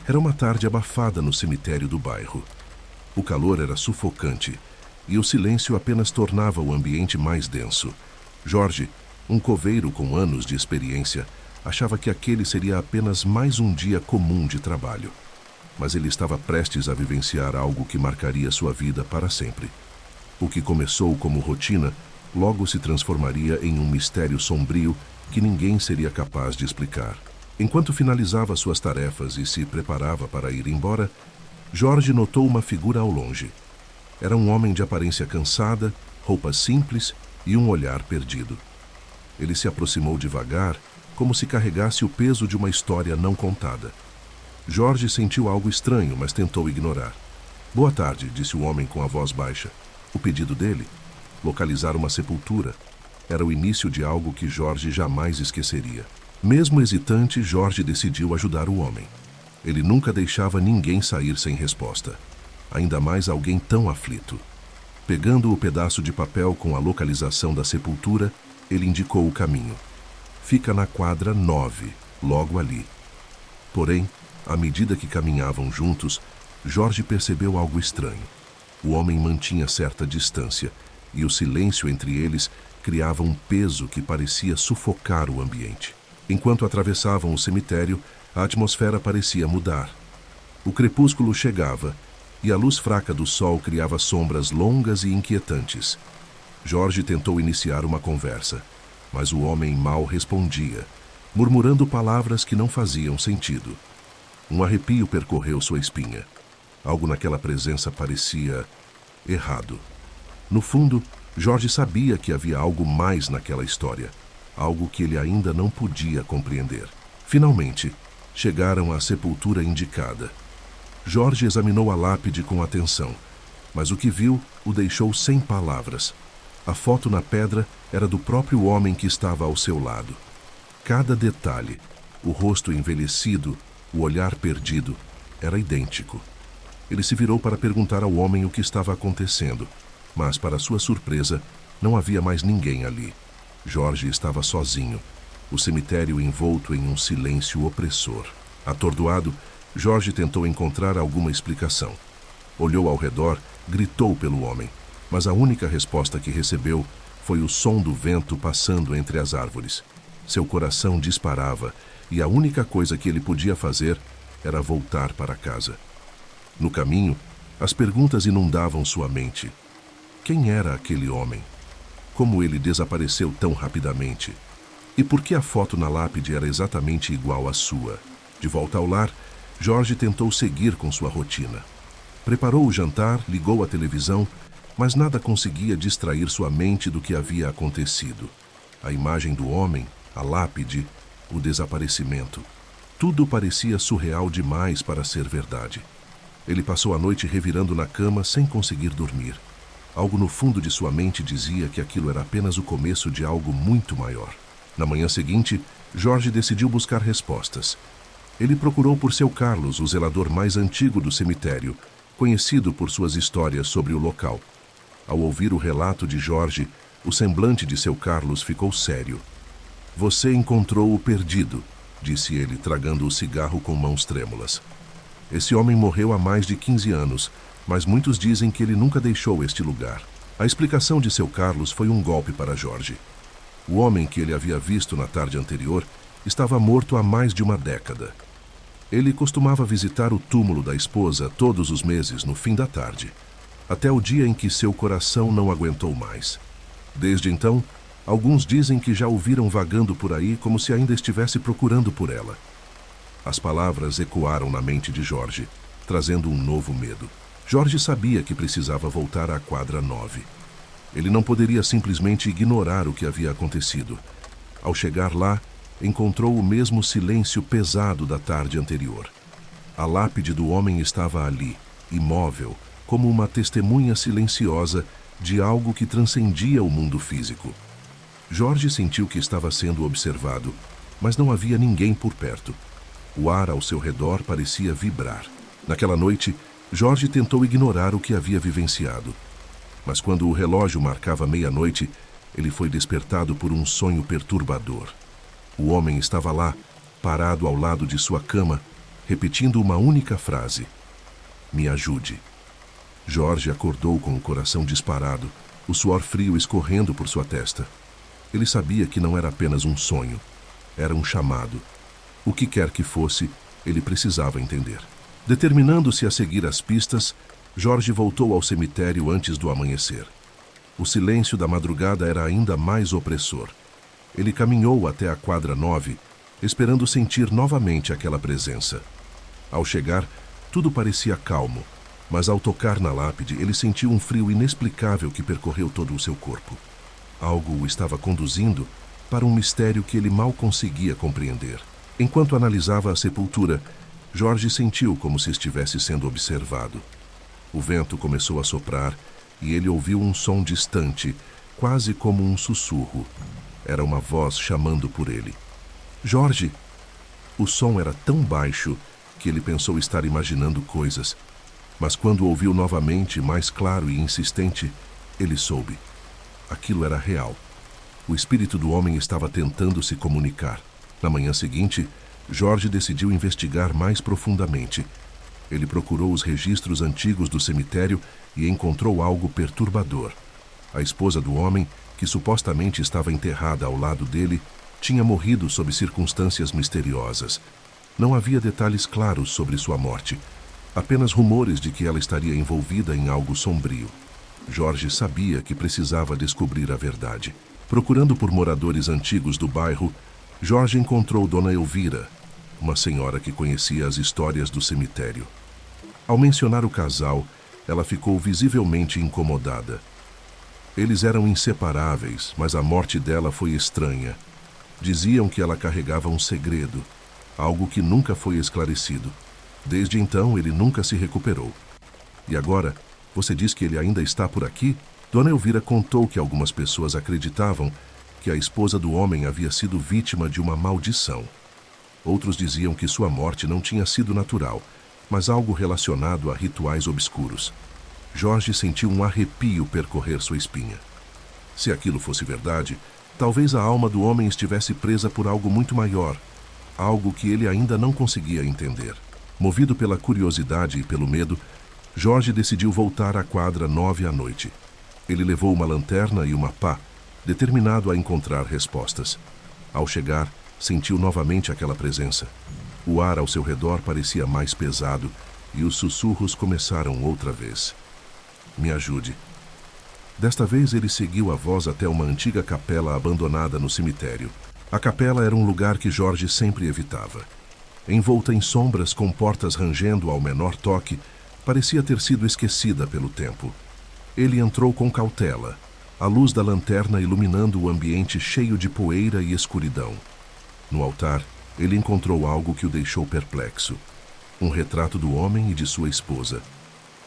Era uma tarde abafada no cemitério do bairro. O calor era sufocante e o silêncio apenas tornava o ambiente mais denso. Jorge, um coveiro com anos de experiência, achava que aquele seria apenas mais um dia comum de trabalho. Mas ele estava prestes a vivenciar algo que marcaria sua vida para sempre. O que começou como rotina, logo se transformaria em um mistério sombrio que ninguém seria capaz de explicar. Enquanto finalizava suas tarefas e se preparava para ir embora, Jorge notou uma figura ao longe. Era um homem de aparência cansada, roupas simples e um olhar perdido. Ele se aproximou devagar, como se carregasse o peso de uma história não contada. Jorge sentiu algo estranho, mas tentou ignorar. "Boa tarde", disse o homem com a voz baixa. O pedido dele? Localizar uma sepultura. Era o início de algo que Jorge jamais esqueceria. Mesmo hesitante, Jorge decidiu ajudar o homem. Ele nunca deixava ninguém sair sem resposta. Ainda mais alguém tão aflito. Pegando o pedaço de papel com a localização da sepultura, ele indicou o caminho. "Fica na quadra 9, logo ali." Porém, à medida que caminhavam juntos, Jorge percebeu algo estranho. O homem mantinha certa distância, e o silêncio entre eles criava um peso que parecia sufocar o ambiente. Enquanto atravessavam o cemitério, a atmosfera parecia mudar. O crepúsculo chegava, e a luz fraca do sol criava sombras longas e inquietantes. Jorge tentou iniciar uma conversa, mas o homem mal respondia, murmurando palavras que não faziam sentido. Um arrepio percorreu sua espinha. Algo naquela presença parecia errado. No fundo, Jorge sabia que havia algo mais naquela história, algo que ele ainda não podia compreender. Finalmente, chegaram à sepultura indicada. Jorge examinou a lápide com atenção, mas o que viu o deixou sem palavras. A foto na pedra era do próprio homem que estava ao seu lado. Cada detalhe, o rosto envelhecido, o olhar perdido, era idêntico. Ele se virou para perguntar ao homem o que estava acontecendo, mas, para sua surpresa, não havia mais ninguém ali. Jorge estava sozinho, o cemitério envolto em um silêncio opressor. Atordoado, Jorge tentou encontrar alguma explicação. Olhou ao redor, gritou pelo homem, mas a única resposta que recebeu foi o som do vento passando entre as árvores. Seu coração disparava e a única coisa que ele podia fazer era voltar para casa. No caminho, as perguntas inundavam sua mente. Quem era aquele homem? Como ele desapareceu tão rapidamente? E por que a foto na lápide era exatamente igual à sua? De volta ao lar, Jorge tentou seguir com sua rotina. Preparou o jantar, ligou a televisão, mas nada conseguia distrair sua mente do que havia acontecido. A imagem do homem, a lápide, o desaparecimento. Tudo parecia surreal demais para ser verdade. Ele passou a noite revirando na cama sem conseguir dormir. Algo no fundo de sua mente dizia que aquilo era apenas o começo de algo muito maior. Na manhã seguinte, Jorge decidiu buscar respostas. Ele procurou por seu Carlos, o zelador mais antigo do cemitério, conhecido por suas histórias sobre o local. Ao ouvir o relato de Jorge, o semblante de seu Carlos ficou sério. "Você encontrou o perdido", disse ele, tragando o cigarro com mãos trêmulas. Esse homem morreu há mais de 15 anos, mas muitos dizem que ele nunca deixou este lugar. A explicação de seu Carlos foi um golpe para Jorge. O homem que ele havia visto na tarde anterior estava morto há mais de uma década. Ele costumava visitar o túmulo da esposa todos os meses no fim da tarde, até o dia em que seu coração não aguentou mais. Desde então, alguns dizem que já o viram vagando por aí como se ainda estivesse procurando por ela. As palavras ecoaram na mente de Jorge, trazendo um novo medo. Jorge sabia que precisava voltar à quadra 9. Ele não poderia simplesmente ignorar o que havia acontecido. Ao chegar lá, encontrou o mesmo silêncio pesado da tarde anterior. A lápide do homem estava ali, imóvel, como uma testemunha silenciosa de algo que transcendia o mundo físico. Jorge sentiu que estava sendo observado, mas não havia ninguém por perto. O ar ao seu redor parecia vibrar. Naquela noite, Jorge tentou ignorar o que havia vivenciado. Mas quando o relógio marcava meia-noite, ele foi despertado por um sonho perturbador. O homem estava lá, parado ao lado de sua cama, repetindo uma única frase: "Me ajude." Jorge acordou com o coração disparado, o suor frio escorrendo por sua testa. Ele sabia que não era apenas um sonho, era um chamado. O que quer que fosse, ele precisava entender. Determinando-se a seguir as pistas, Jorge voltou ao cemitério antes do amanhecer. O silêncio da madrugada era ainda mais opressor. Ele caminhou até a quadra 9, esperando sentir novamente aquela presença. Ao chegar, tudo parecia calmo, mas ao tocar na lápide, ele sentiu um frio inexplicável que percorreu todo o seu corpo. Algo o estava conduzindo para um mistério que ele mal conseguia compreender. Enquanto analisava a sepultura, Jorge sentiu como se estivesse sendo observado. O vento começou a soprar e ele ouviu um som distante, quase como um sussurro. Era uma voz chamando por ele. "Jorge!" O som era tão baixo que ele pensou estar imaginando coisas. Mas quando ouviu novamente, mais claro e insistente, ele soube. Aquilo era real. O espírito do homem estava tentando se comunicar. Na manhã seguinte, Jorge decidiu investigar mais profundamente. Ele procurou os registros antigos do cemitério e encontrou algo perturbador. A esposa do homem, que supostamente estava enterrada ao lado dele, tinha morrido sob circunstâncias misteriosas. Não havia detalhes claros sobre sua morte, apenas rumores de que ela estaria envolvida em algo sombrio. Jorge sabia que precisava descobrir a verdade. Procurando por moradores antigos do bairro, Jorge encontrou Dona Elvira, uma senhora que conhecia as histórias do cemitério. Ao mencionar o casal, ela ficou visivelmente incomodada. Eles eram inseparáveis, mas a morte dela foi estranha. Diziam que ela carregava um segredo, algo que nunca foi esclarecido. Desde então, ele nunca se recuperou. E agora, você diz que ele ainda está por aqui? Dona Elvira contou que algumas pessoas acreditavam que a esposa do homem havia sido vítima de uma maldição. Outros diziam que sua morte não tinha sido natural, mas algo relacionado a rituais obscuros. Jorge sentiu um arrepio percorrer sua espinha. Se aquilo fosse verdade, talvez a alma do homem estivesse presa por algo muito maior, algo que ele ainda não conseguia entender. Movido pela curiosidade e pelo medo, Jorge decidiu voltar à quadra 9 à noite. Ele levou uma lanterna e uma pá, determinado a encontrar respostas. Ao chegar, sentiu novamente aquela presença. O ar ao seu redor parecia mais pesado e os sussurros começaram outra vez. "Me ajude." Desta vez ele seguiu a voz até uma antiga capela abandonada no cemitério. A capela era um lugar que Jorge sempre evitava. Envolta em sombras com portas rangendo ao menor toque, parecia ter sido esquecida pelo tempo. Ele entrou com cautela, a luz da lanterna iluminando o ambiente cheio de poeira e escuridão. No altar, ele encontrou algo que o deixou perplexo. Um retrato do homem e de sua esposa.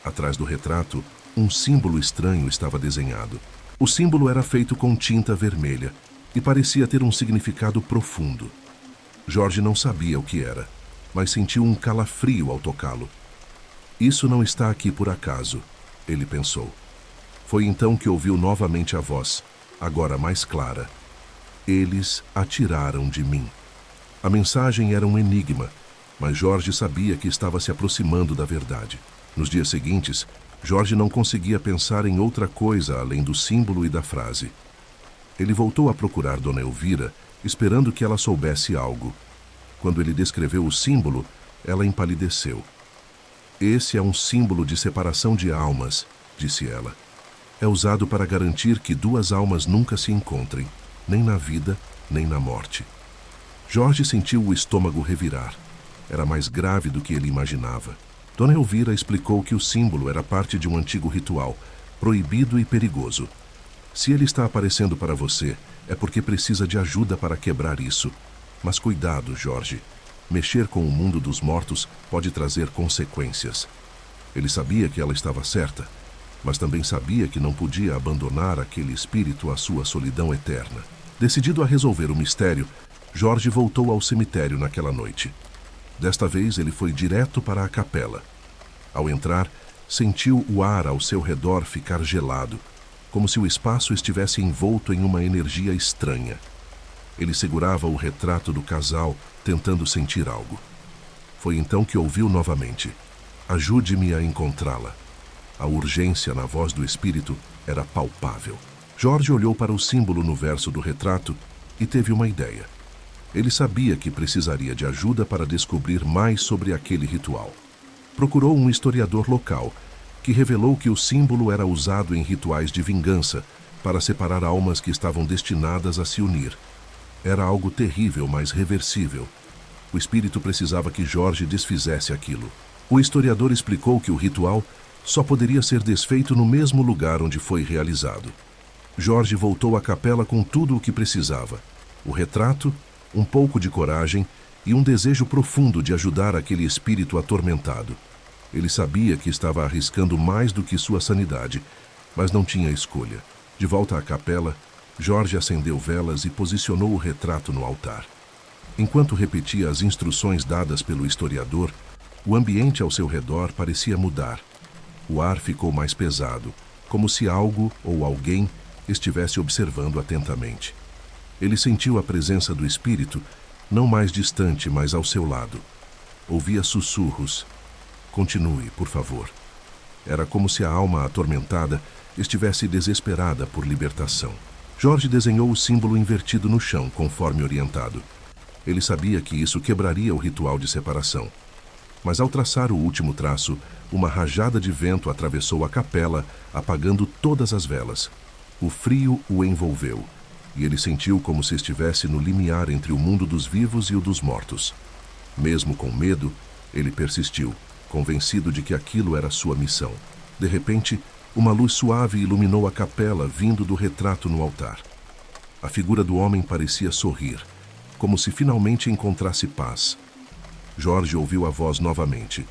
Atrás do retrato, um símbolo estranho estava desenhado. O símbolo era feito com tinta vermelha e parecia ter um significado profundo. Jorge não sabia o que era, mas sentiu um calafrio ao tocá-lo. "Isso não está aqui por acaso", ele pensou. Foi então que ouviu novamente a voz, agora mais clara. "Eles atiraram de mim." A mensagem era um enigma, mas Jorge sabia que estava se aproximando da verdade. Nos dias seguintes, Jorge não conseguia pensar em outra coisa além do símbolo e da frase. Ele voltou a procurar Dona Elvira, esperando que ela soubesse algo. Quando ele descreveu o símbolo, ela empalideceu. "Esse é um símbolo de separação de almas", disse ela. "É usado para garantir que duas almas nunca se encontrem, nem na vida, nem na morte." Jorge sentiu o estômago revirar. Era mais grave do que ele imaginava. Dona Elvira explicou que o símbolo era parte de um antigo ritual, proibido e perigoso. "Se ele está aparecendo para você, é porque precisa de ajuda para quebrar isso. Mas cuidado, Jorge. Mexer com o mundo dos mortos pode trazer consequências." Ele sabia que ela estava certa, mas também sabia que não podia abandonar aquele espírito à sua solidão eterna. Decidido a resolver o mistério, Jorge voltou ao cemitério naquela noite. Desta vez ele foi direto para a capela. Ao entrar, sentiu o ar ao seu redor ficar gelado, como se o espaço estivesse envolto em uma energia estranha. Ele segurava o retrato do casal, tentando sentir algo. Foi então que ouviu novamente: ajude-me a encontrá-la. A urgência na voz do espírito era palpável. Jorge olhou para o símbolo no verso do retrato e teve uma ideia. Ele sabia que precisaria de ajuda para descobrir mais sobre aquele ritual. Procurou um historiador local, que revelou que o símbolo era usado em rituais de vingança para separar almas que estavam destinadas a se unir. Era algo terrível, mas reversível. O espírito precisava que Jorge desfizesse aquilo. O historiador explicou que o ritual só poderia ser desfeito no mesmo lugar onde foi realizado. Jorge voltou à capela com tudo o que precisava: o retrato, um pouco de coragem e um desejo profundo de ajudar aquele espírito atormentado. Ele sabia que estava arriscando mais do que sua sanidade, mas não tinha escolha. De volta à capela, Jorge acendeu velas e posicionou o retrato no altar. Enquanto repetia as instruções dadas pelo historiador, o ambiente ao seu redor parecia mudar. O ar ficou mais pesado, como se algo ou alguém estivesse observando atentamente. Ele sentiu a presença do espírito, não mais distante, mas ao seu lado. Ouvia sussurros: continue, por favor. Era como se a alma atormentada estivesse desesperada por libertação. Jorge desenhou o símbolo invertido no chão, conforme orientado. Ele sabia que isso quebraria o ritual de separação. Mas ao traçar o último traço, uma rajada de vento atravessou a capela, apagando todas as velas. O frio o envolveu, e ele sentiu como se estivesse no limiar entre o mundo dos vivos e o dos mortos. Mesmo com medo, ele persistiu, convencido de que aquilo era sua missão. De repente, uma luz suave iluminou a capela, vindo do retrato no altar. A figura do homem parecia sorrir, como se finalmente encontrasse paz. Jorge ouviu a voz novamente,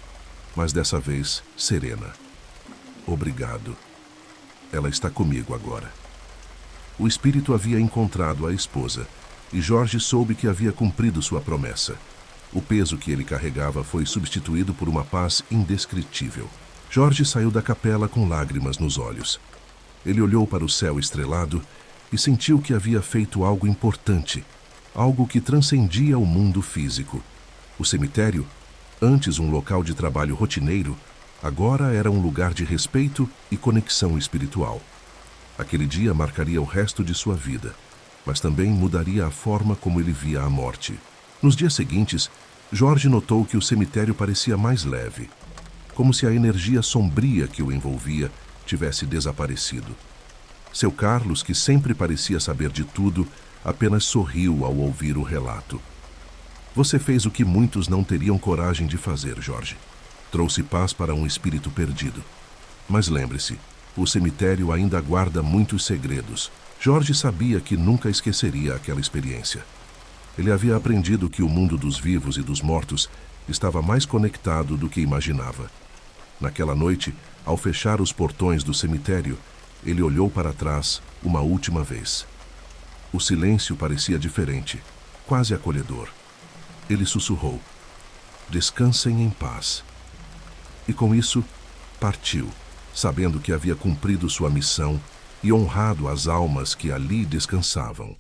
mas dessa vez serena. Obrigado. Ela está comigo agora. O espírito havia encontrado a esposa, e Jorge soube que havia cumprido sua promessa. O peso que ele carregava foi substituído por uma paz indescritível. Jorge saiu da capela com lágrimas nos olhos. Ele olhou para o céu estrelado e sentiu que havia feito algo importante, algo que transcendia o mundo físico. O cemitério, antes um local de trabalho rotineiro, agora era um lugar de respeito e conexão espiritual. Aquele dia marcaria o resto de sua vida, mas também mudaria a forma como ele via a morte. Nos dias seguintes, Jorge notou que o cemitério parecia mais leve, como se a energia sombria que o envolvia tivesse desaparecido. Seu Carlos, que sempre parecia saber de tudo, apenas sorriu ao ouvir o relato. Você fez o que muitos não teriam coragem de fazer, Jorge. Trouxe paz para um espírito perdido. Mas lembre-se, o cemitério ainda guarda muitos segredos. Jorge sabia que nunca esqueceria aquela experiência. Ele havia aprendido que o mundo dos vivos e dos mortos estava mais conectado do que imaginava. Naquela noite, ao fechar os portões do cemitério, ele olhou para trás uma última vez. O silêncio parecia diferente, quase acolhedor. Ele sussurrou: descansem em paz. E com isso, partiu, sabendo que havia cumprido sua missão e honrado as almas que ali descansavam.